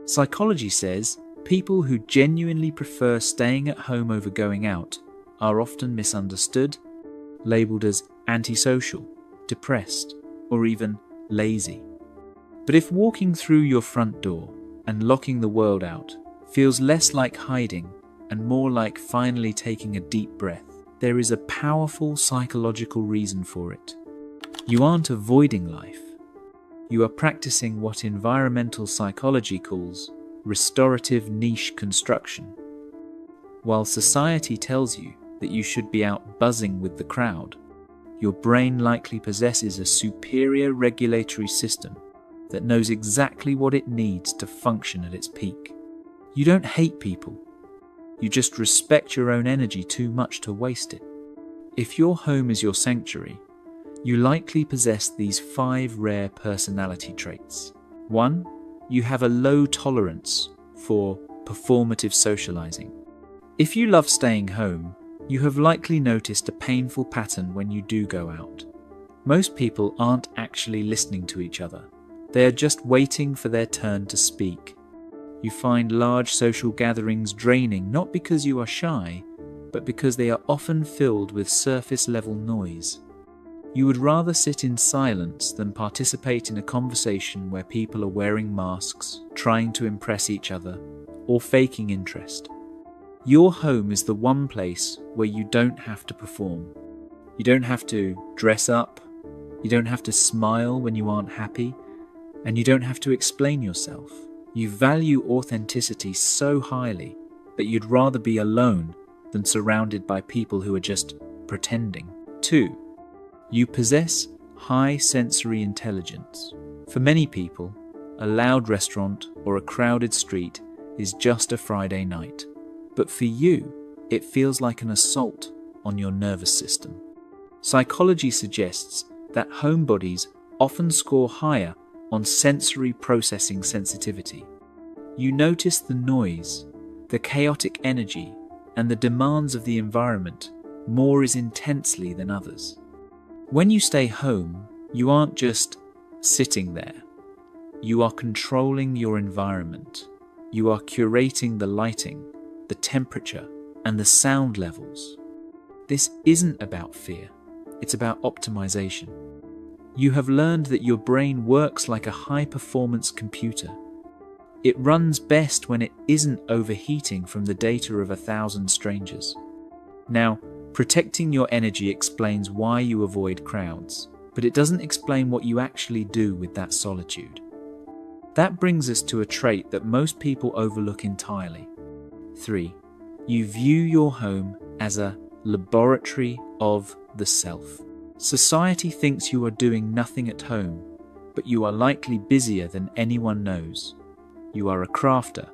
Psychology says people who genuinely prefer staying at home over going out are often misunderstood, labelled as antisocial, depressed, or even lazy. But if walking through your front door and locking the world out feels less like hiding and more like finally taking a deep breath, there is a powerful psychological reason for it. You aren't avoiding life. You are practicing what environmental psychology calls restorative niche construction. While society tells you that you should be out buzzing with the crowd, your brain likely possesses a superior regulatory system that knows exactly what it needs to function at its peak. You don't hate people. You just respect your own energy too much to waste it. If your home is your sanctuary, you likely possess these 5 rare personality traits. 1. You have a low tolerance for performative socializing. If you love staying home, you have likely noticed a painful pattern when you do go out. Most people aren't actually listening to each other. They are just waiting for their turn to speak. You find large social gatherings draining not because you are shy, but because they are often filled with surface-level noise. You would rather sit in silence than participate in a conversation where people are wearing masks, trying to impress each other, or faking interest. Your home is the one place where you don't have to perform. You don't have to dress up, you don't have to smile when you aren't happy, and you don't have to explain yourself. You value authenticity so highly that you'd rather be alone than surrounded by people who are just pretending. 2. You possess high sensory intelligence. For many people, a loud restaurant or a crowded street is just a Friday night. But for you, it feels like an assault on your nervous system. Psychology suggests that homebodies often score higher on sensory processing sensitivity. You notice the noise, the chaotic energy, and the demands of the environment more as intensely than others. When you stay home, you aren't just sitting there. You are controlling your environment. You are curating the lighting, the temperature, and the sound levels. This isn't about fear, it's about optimization. You have learned that your brain works like a high-performance computer. It runs best when it isn't overheating from the data of 1,000 strangers. Now, protecting your energy explains why you avoid crowds, but it doesn't explain what you actually do with that solitude. That brings us to a trait that most people overlook entirely. 3. You view your home as a laboratory of the self. Society thinks you are doing nothing at home, but you are likely busier than anyone knows. You are a crafter,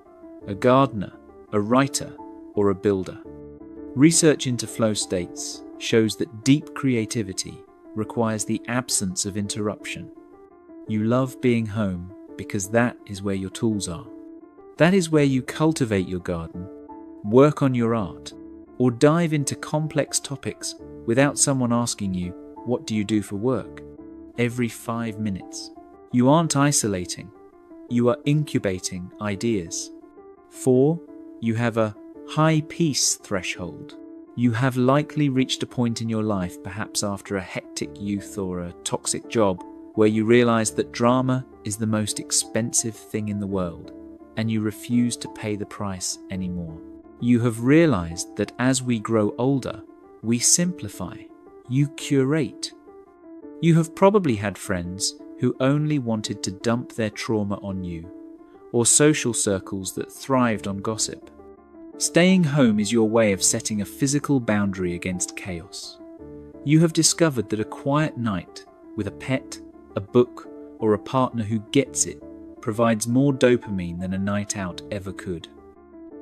a gardener, a writer, or a builder. Research into flow states shows that deep creativity requires the absence of interruption. You love being home because that is where your tools are. That is where you cultivate your garden, work on your art, or dive into complex topics without someone asking you, "What do you do for work?" every 5 minutes. You aren't isolating. You are incubating ideas. 4. You have a high peace threshold. You have likely reached a point in your life, perhaps after a hectic youth or a toxic job, where you realize that drama is the most expensive thing in the world, and you refuse to pay the price anymore. You have realized that as we grow older, we simplify. You curate. You have probably had friends who only wanted to dump their trauma on you, or social circles that thrived on gossip. Staying home is your way of setting a physical boundary against chaos. You have discovered that a quiet night with a pet, a book, or a partner who gets it provides more dopamine than a night out ever could.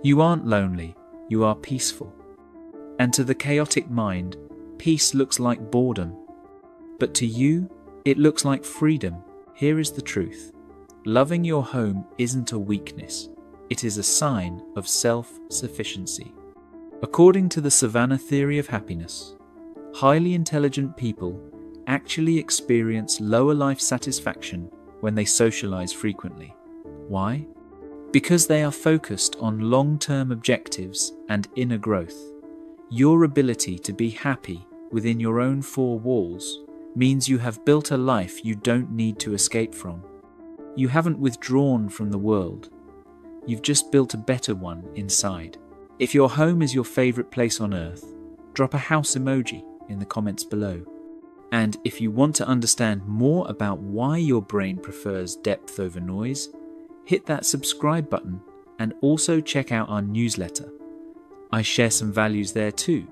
You aren't lonely, you are peaceful. And to the chaotic mind, peace looks like boredom. But to you, it looks like freedom. Here is the truth. Loving your home isn't a weakness. It is a sign of self-sufficiency. According to the Savanna Theory of Happiness, highly intelligent people actually experience lower life satisfaction when they socialize frequently. Why? Because they are focused on long-term objectives and inner growth. Your ability to be happy within your own four walls means you have built a life you don't need to escape from. You haven't withdrawn from the world. You've just built a better one inside. If your home is your favorite place on earth, drop a house emoji in the comments below. And if you want to understand more about why your brain prefers depth over noise, hit that subscribe button and also check out our newsletter. I share some values there too,